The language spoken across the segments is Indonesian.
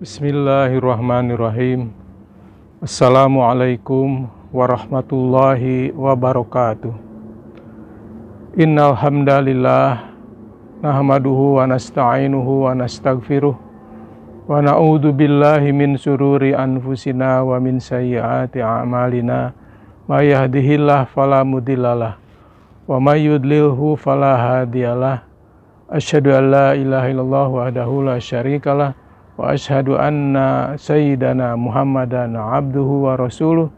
Bismillahirrahmanirrahim. Assalamualaikum warahmatullahi wabarakatuh. Innal hamdalillah nahmaduhu wa nasta'inuhu wa nastaghfiruh wa na'udzu billahi min syururi anfusina wa min sayyiati a'malina. May yahdihillahu fala mudhillalah wa may yudlilhu fala hadiyalah. Asyhadu an la ilaha illallah wahdahu la syarikalah wa asyhadu anna sayyidana Muhammadan abduhu wa rasuluh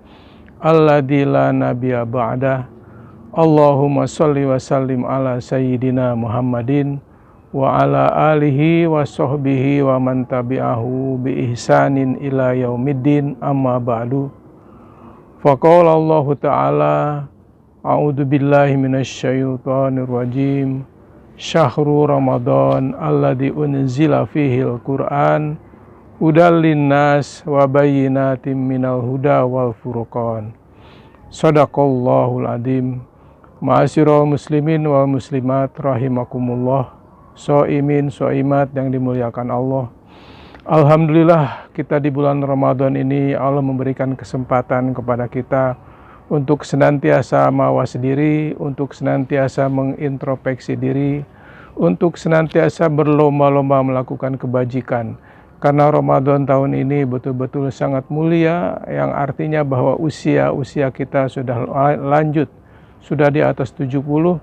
alladzi la nabiyya ba'da. Allahumma shalli wa sallim ala sayyidina Muhammadin wa ala alihi wa sahbihi wa man tabi'ahu bi ihsanin ila yaumiddin, amma ba'du. Faqala Allah ta'ala, a'udzu billahi minasyaitonir rajim. Syahrul Ramadan alladzi unzila fihil Qur'an hudal linnas wa bayyinatin minal huda wal furqan. Shadaqallahul adzim. Ma'asyiral muslimin wal muslimat rahimakumullah, shaimin shaimat yang dimuliakan Allah. Alhamdulillah, kita di bulan Ramadan ini Allah memberikan kesempatan kepada kita untuk senantiasa mawas diri, untuk senantiasa mengintrospeksi diri, untuk senantiasa berlomba-lomba melakukan kebajikan. Karena Ramadan tahun ini betul-betul sangat mulia, yang artinya bahwa usia kita sudah lanjut, sudah di atas 70.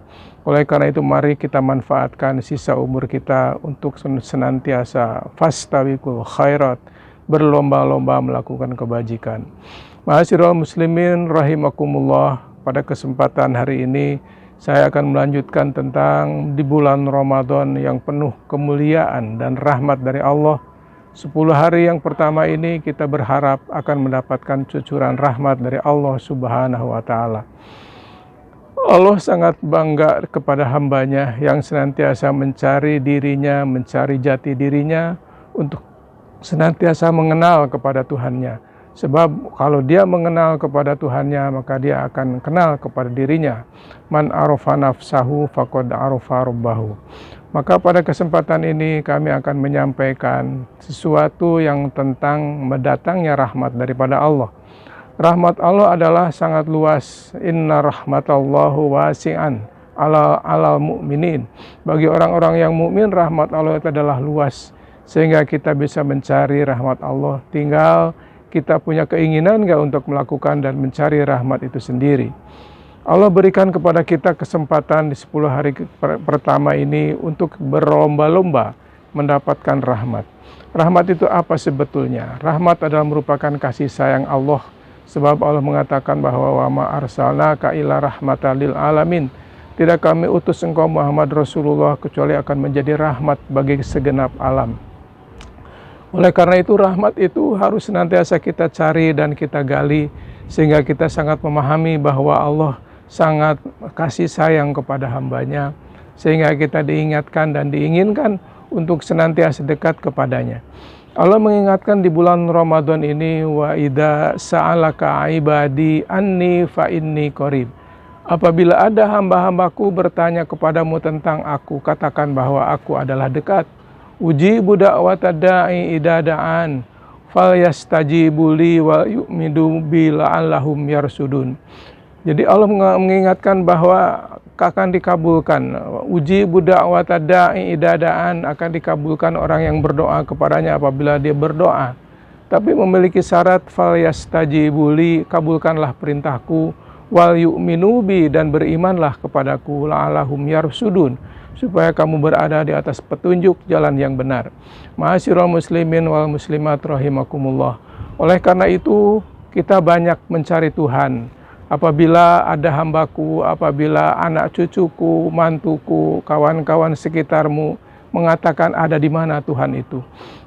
Oleh karena itu mari kita manfaatkan sisa umur kita untuk senantiasa fastabiqul khairat, berlomba-lomba melakukan kebajikan. Ma'asyiral muslimin rahimakumullah, pada kesempatan hari ini saya akan melanjutkan tentang di bulan Ramadan yang penuh kemuliaan dan rahmat dari Allah. 10 hari yang pertama ini kita berharap akan mendapatkan cucuran rahmat dari Allah Subhanahu wa ta'ala. Allah sangat bangga kepada hambanya yang senantiasa mencari dirinya, mencari jati dirinya untuk senantiasa mengenal kepada Tuhannya. Sebab kalau dia mengenal kepada Tuhannya, maka dia akan kenal kepada dirinya. Man arafa nafsahu faqad arafa rabbahu. Maka pada kesempatan ini kami akan menyampaikan sesuatu yang tentang mendatangnya rahmat daripada Allah. Rahmat Allah adalah sangat luas. Inna rahmatallahu wasi'an alal mu'minin. Bagi orang-orang yang mukmin, rahmat Allah itu adalah luas, sehingga kita bisa mencari rahmat Allah. Tinggal kita punya keinginan nggak untuk melakukan dan mencari rahmat itu sendiri. Allah berikan kepada kita kesempatan di 10 hari pertama ini untuk berlomba-lomba mendapatkan rahmat. Rahmat itu apa sebetulnya? Rahmat adalah merupakan kasih sayang Allah. Sebab Allah mengatakan bahwa wa ma arsalnaka illa rahmatan lil alamin. Tidak kami utus engkau Muhammad Rasulullah kecuali akan menjadi rahmat bagi segenap alam. Oleh karena itu rahmat itu harus senantiasa kita cari dan kita gali, sehingga kita sangat memahami bahwa Allah sangat kasih sayang kepada hambanya, sehingga kita diingatkan dan diinginkan untuk senantiasa dekat kepadanya. Allah mengingatkan di bulan Ramadan ini, wa idza sa'alaka ibadi anni fa inni qarib. Apabila ada hamba-hambaku bertanya kepadamu tentang aku, katakan bahwa aku adalah dekat. Ujibu da'wata da'i idza da'an falyastajibu li wa yu'minu bi la'allahum yarsudun. Jadi Allah mengingatkan bahwa akan dikabulkan. Ujibu da'wata da'i idza da'an, akan dikabulkan orang yang berdoa kepadanya apabila dia berdoa. Tapi memiliki syarat, falyastajibu li, kabulkanlah perintahku, wal yu'minu bi, dan berimanlah kepadaku, la'allahum yarsudun, supaya kamu berada di atas petunjuk jalan yang benar. Ma'asyiral muslimin wal muslimat rahimakumullah. Oleh karena itu kita banyak mencari Tuhan. Apabila ada hambaku, apabila anak cucuku, mantuku, kawan-kawan sekitarmu mengatakan ada di mana Tuhan itu.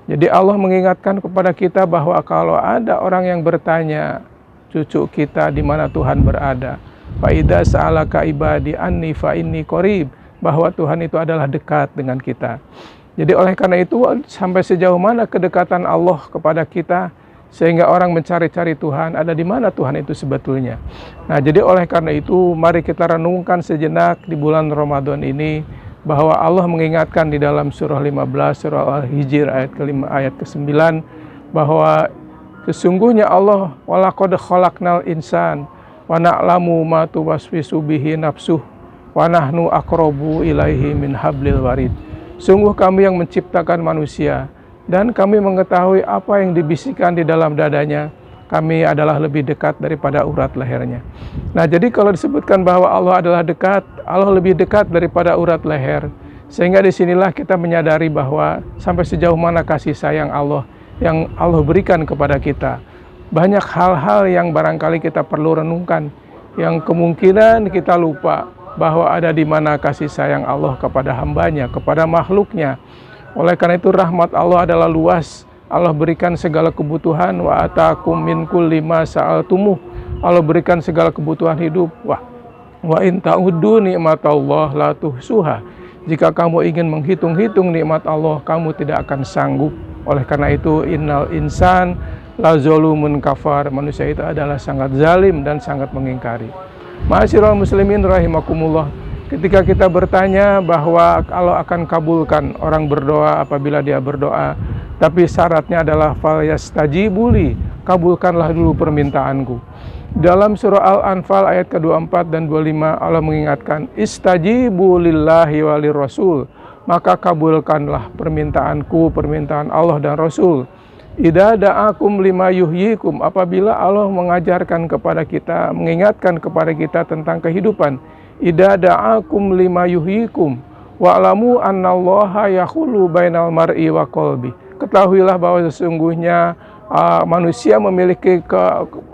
Jadi Allah mengingatkan kepada kita bahwa kalau ada orang yang bertanya cucu kita di mana Tuhan berada, fa idza sa'alaka ibadi anni fa inni qarib, bahwa Tuhan itu adalah dekat dengan kita. Jadi oleh karena itu sampai sejauh mana kedekatan Allah kepada kita, sehingga orang mencari-cari Tuhan, ada di mana Tuhan itu sebetulnya. Nah, jadi oleh karena itu mari kita renungkan sejenak di bulan Ramadan ini, bahwa Allah mengingatkan di dalam surah 15, surah Al-Hijr ayat ke-5, ayat ke-9, bahwa sesungguhnya Allah walaqad khalaqnal insan wa na'lamu ma tuwaswisu bihi nafsuh wa nahnu aqrabu ilaihi min hablil warid. Sungguh kami yang menciptakan manusia dan kami mengetahui apa yang dibisikkan di dalam dadanya. Kami adalah lebih dekat daripada urat lehernya. Nah, jadi kalau disebutkan bahwa Allah adalah dekat, Allah lebih dekat daripada urat leher. Sehingga disinilah kita menyadari bahwa sampai sejauh mana kasih sayang Allah yang Allah berikan kepada kita. Banyak hal-hal yang barangkali kita perlu renungkan, yang kemungkinan kita lupa bahwa ada di mana kasih sayang Allah kepada hambanya, kepada makhluknya. Oleh karena itu rahmat Allah adalah luas. Allah berikan segala kebutuhan, wa atakum min kulli ma sa'altumuh. Allah berikan segala kebutuhan hidup. Wa in ta'uddu nikmatallah la tuhsuha. Jika kamu ingin menghitung-hitung nikmat Allah, kamu tidak akan sanggup. Oleh karena itu innal insan la zalumun kafar. Manusia itu adalah sangat zalim dan sangat mengingkari. Ma'asyiral muslimin rahimakumullah. Ketika kita bertanya bahwa Allah akan kabulkan orang berdoa apabila dia berdoa, tapi syaratnya adalah fal yastajibuli, kabulkanlah dulu permintaanku. Dalam surah Al-Anfal ayat ke-24 dan 25 Allah mengingatkan, istajibu lillahi walir rasul, maka kabulkanlah permintaanku, permintaan Allah dan Rasul. Idza da'akum lima yuhyikum, apabila Allah mengajarkan kepada kita, mengingatkan kepada kita tentang kehidupan. Idza da'akum lima yuhyikum wa'lamu annallaha yahulu bainal mar'i wa qalbi. Ketahuilah bahwa sesungguhnya manusia memiliki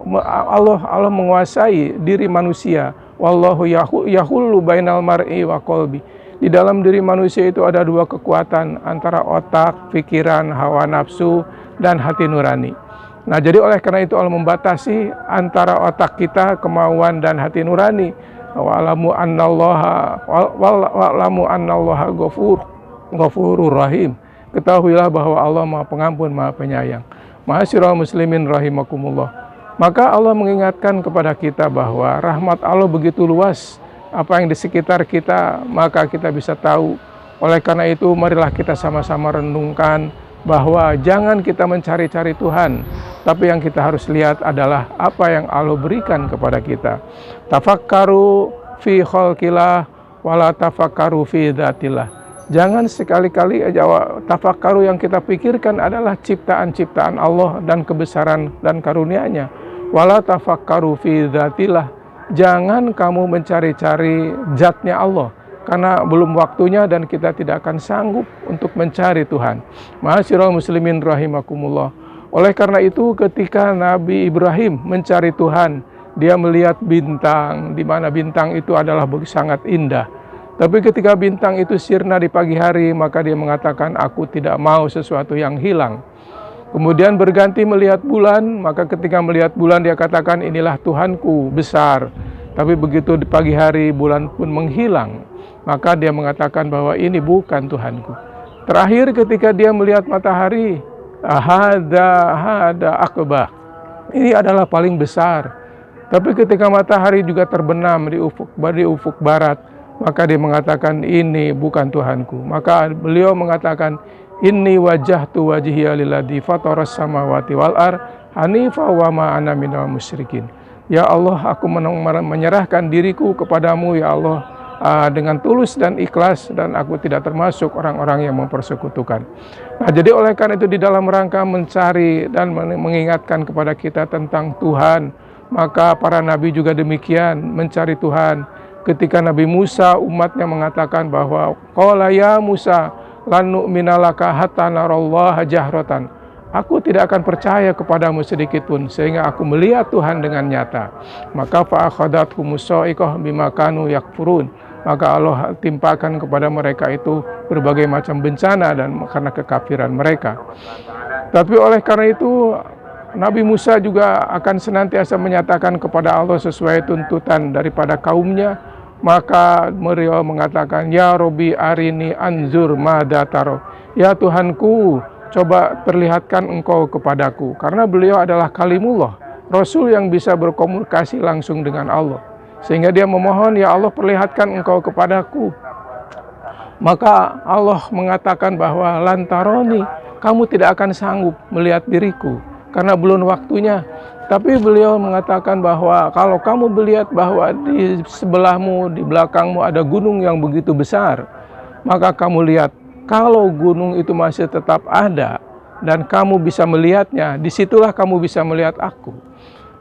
Allah menguasai diri manusia. Wallahu yahulu bainal mar'i wa qalbi. Di dalam diri manusia itu ada dua kekuatan, antara otak, pikiran, hawa nafsu, dan hati nurani. Nah, jadi oleh karena itu Allah membatasi antara otak kita, kemauan, dan hati nurani. Wa'lamu annallaha ghafurur rahim. Ketahuilah bahwa Allah Maha Pengampun, Maha Penyayang. Ma'asyiral muslimin rahimakumullah. Maka Allah mengingatkan kepada kita bahwa rahmat Allah begitu luas. Apa yang di sekitar kita, maka kita bisa tahu. Oleh karena itu, marilah kita sama-sama renungkan bahwa jangan kita mencari-cari Tuhan, tapi yang kita harus lihat adalah apa yang Allah berikan kepada kita. Tafakkaru fi khalqillah wala tafakkaru fi dzatillah. Jangan sekali-kali tafakkaru yang kita pikirkan adalah ciptaan-ciptaan Allah dan kebesaran dan karunia-Nya. Wala tafakkaru fi dzatillah. Jangan kamu mencari-cari zatnya Allah, karena belum waktunya dan kita tidak akan sanggup untuk mencari Tuhan. Ma'asyiral muslimin rahimakumullah. Oleh karena itu ketika Nabi Ibrahim mencari Tuhan, dia melihat bintang, di mana bintang itu adalah sangat indah. Tapi ketika bintang itu sirna di pagi hari, maka dia mengatakan, aku tidak mau sesuatu yang hilang. Kemudian berganti melihat bulan, maka ketika melihat bulan dia katakan, inilah Tuhanku besar. Tapi begitu di pagi hari bulan pun menghilang, maka dia mengatakan bahwa ini bukan Tuhanku. Terakhir ketika dia melihat matahari, hada akbar. Ini adalah paling besar. Tapi ketika matahari juga terbenam di ufuk barat, maka dia mengatakan ini bukan Tuhanku. Maka beliau mengatakan, inni wajjahtu wajhiya lilladzi fataras samawati wal ardh hanifa wa ma ana minal musyrikin. Ya Allah, aku menyerahkan diriku kepadamu ya Allah dengan tulus dan ikhlas, dan aku tidak termasuk orang-orang yang mempersekutukan. Nah, jadi oleh karena itu di dalam rangka mencari dan mengingatkan kepada kita tentang Tuhan, maka para nabi juga demikian mencari Tuhan. Ketika Nabi Musa umatnya mengatakan bahwa qala ya Musa lan nu'mina laka hatta narallaha jahratan. Aku tidak akan percaya kepadamu sedikit pun sehingga aku melihat Tuhan dengan nyata. Maka fa'akhadhathumus sa'iqah bima kanu yakfurun. Maka Allah timpakan kepada mereka itu berbagai macam bencana dan karena kekafiran mereka. Tapi oleh karena itu Nabi Musa juga akan senantiasa menyatakan kepada Allah sesuai tuntutan daripada kaumnya. Maka beliau mengatakan, ya Robbi arini anzur madataro. Ya Tuhanku, coba perlihatkan engkau kepadaku. Karena beliau adalah kalimullah, Rasul yang bisa berkomunikasi langsung dengan Allah. Sehingga dia memohon, ya Allah perlihatkan engkau kepadaku. Maka Allah mengatakan bahwa lantaroni, kamu tidak akan sanggup melihat diriku karena belum waktunya. Tapi beliau mengatakan bahwa kalau kamu melihat bahwa di sebelahmu, di belakangmu ada gunung yang begitu besar, maka kamu lihat, kalau gunung itu masih tetap ada dan kamu bisa melihatnya, disitulah kamu bisa melihat aku.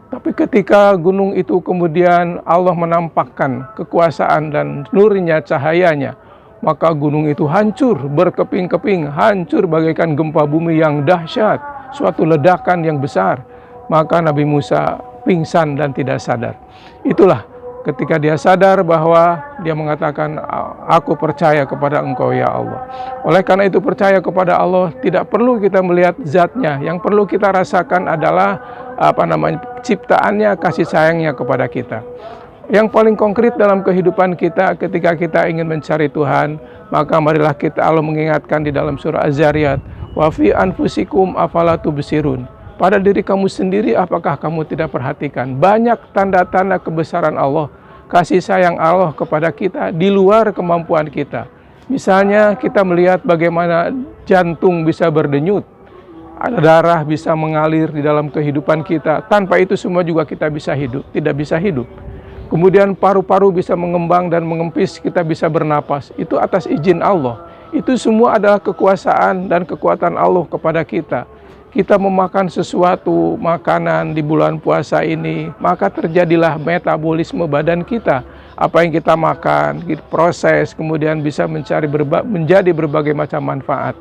Tapi ketika gunung itu kemudian Allah menampakkan kekuasaan dan nurnya, cahayanya, maka gunung itu hancur berkeping-keping, hancur bagaikan gempa bumi yang dahsyat, suatu ledakan yang besar. Maka Nabi Musa pingsan dan tidak sadar. Itulah ketika dia sadar bahwa dia mengatakan, aku percaya kepada Engkau ya Allah. Oleh karena itu percaya kepada Allah tidak perlu kita melihat zatnya, yang perlu kita rasakan adalah ciptaannya, kasih sayangnya kepada kita. Yang paling konkret dalam kehidupan kita ketika kita ingin mencari Tuhan, maka marilah Allah mengingatkan di dalam surah Az-Zariyat, wa fi anfusikum afala tubsirun. Pada diri kamu sendiri apakah kamu tidak perhatikan? Banyak tanda-tanda kebesaran Allah, kasih sayang Allah kepada kita di luar kemampuan kita. Misalnya kita melihat bagaimana jantung bisa berdenyut, darah bisa mengalir di dalam kehidupan kita. Tanpa itu semua juga kita tidak bisa hidup. Kemudian paru-paru bisa mengembang dan mengempis, kita bisa bernapas. Itu atas izin Allah. Itu semua adalah kekuasaan dan kekuatan Allah kepada kita. Kita memakan sesuatu makanan di bulan puasa ini, maka terjadilah metabolisme badan kita. Apa yang kita makan, proses, kemudian bisa menjadi berbagai macam manfaat.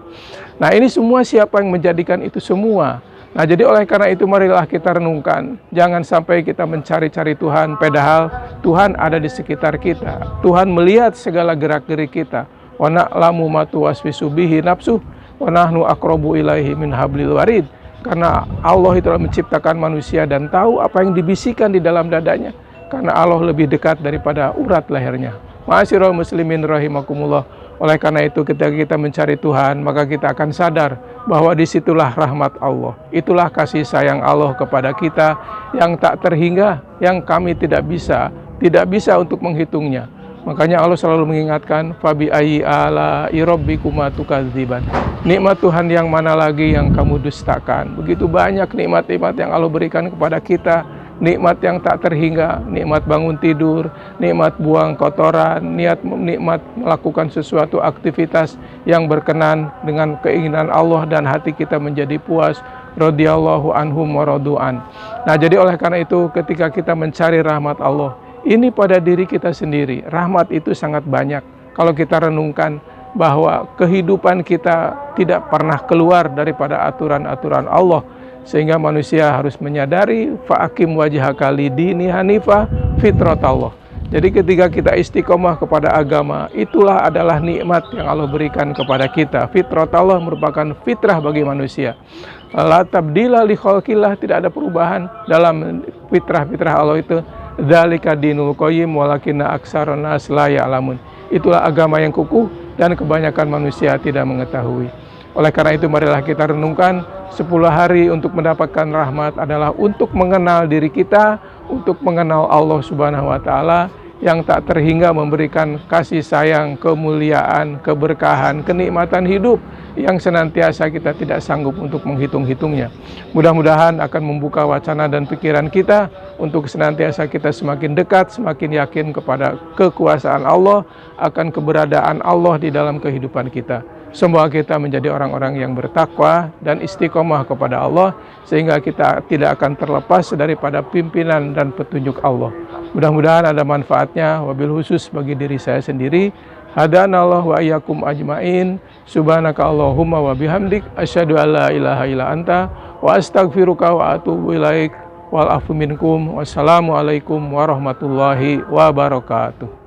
Nah, ini semua siapa yang menjadikan itu semua? Nah, jadi oleh karena itu marilah kita renungkan. Jangan sampai kita mencari-cari Tuhan, padahal Tuhan ada di sekitar kita. Tuhan melihat segala gerak-gerik kita. Wa na'lamu ma tuwaswisu bihi nafsuh wa nahnu aqrabu ilaihi min hablil warid. Karena Allah itu telah menciptakan manusia dan tahu apa yang dibisikkan di dalam dadanya. Karena Allah lebih dekat daripada urat lehernya. Ma'asyiral muslimin rahimakumullah. Oleh karena itu ketika kita mencari Tuhan, maka kita akan sadar bahwa disitulah rahmat Allah. Itulah kasih sayang Allah kepada kita yang tak terhingga, yang kami tidak bisa untuk menghitungnya. Makanya Allah selalu mengingatkan, fabi ayyi ala'i rabbikuma tukadziban. Nikmat Tuhan yang mana lagi yang kamu dustakan? Begitu banyak nikmat-nikmat yang Allah berikan kepada kita. Nikmat yang tak terhingga, nikmat bangun tidur, nikmat buang kotoran, nikmat melakukan sesuatu aktivitas yang berkenan dengan keinginan Allah dan hati kita menjadi puas. Radhiyallahu anhum wa radu'an. Nah, jadi oleh karena itu ketika kita mencari rahmat Allah, ini pada diri kita sendiri. Rahmat itu sangat banyak. Kalau kita renungkan bahwa kehidupan kita tidak pernah keluar daripada aturan-aturan Allah. Sehingga manusia harus menyadari fa'akim wajhaka lidini hanifah fitratallah. Jadi ketika kita istiqomah kepada agama, itulah adalah nikmat yang Allah berikan kepada kita. Fitratallah merupakan fitrah bagi manusia. La tabdila li khalqillah, tidak ada perubahan dalam fitrah-fitrah Allah itu. Dzalika dinul qayyim walakinna aktsarun nas la ya'lamun. Itulah agama yang kukuh dan kebanyakan manusia tidak mengetahui. Oleh karena itu marilah kita renungkan 10 hari untuk mendapatkan rahmat adalah untuk mengenal diri kita, untuk mengenal Allah Subhanahu wa taala yang tak terhingga memberikan kasih sayang, kemuliaan, keberkahan, kenikmatan hidup yang senantiasa kita tidak sanggup untuk menghitung-hitungnya. Mudah-mudahan akan membuka wacana dan pikiran kita untuk senantiasa kita semakin dekat, semakin yakin kepada kekuasaan Allah, akan keberadaan Allah di dalam kehidupan kita. Semoga kita menjadi orang-orang yang bertakwa dan istiqomah kepada Allah, sehingga kita tidak akan terlepas daripada pimpinan dan petunjuk Allah. Mudah-mudahan ada manfaatnya, wabil khusus bagi diri saya sendiri. Hadanallahu wa iyyakum ajmain. Subhanaka Allahumma wa bihamdik asyhadu an la ilaha illa anta wa astaghfiruka wa atubu ilaik. Wal afu minkum. Wassalamualaikum warahmatullahi wabarakatuh.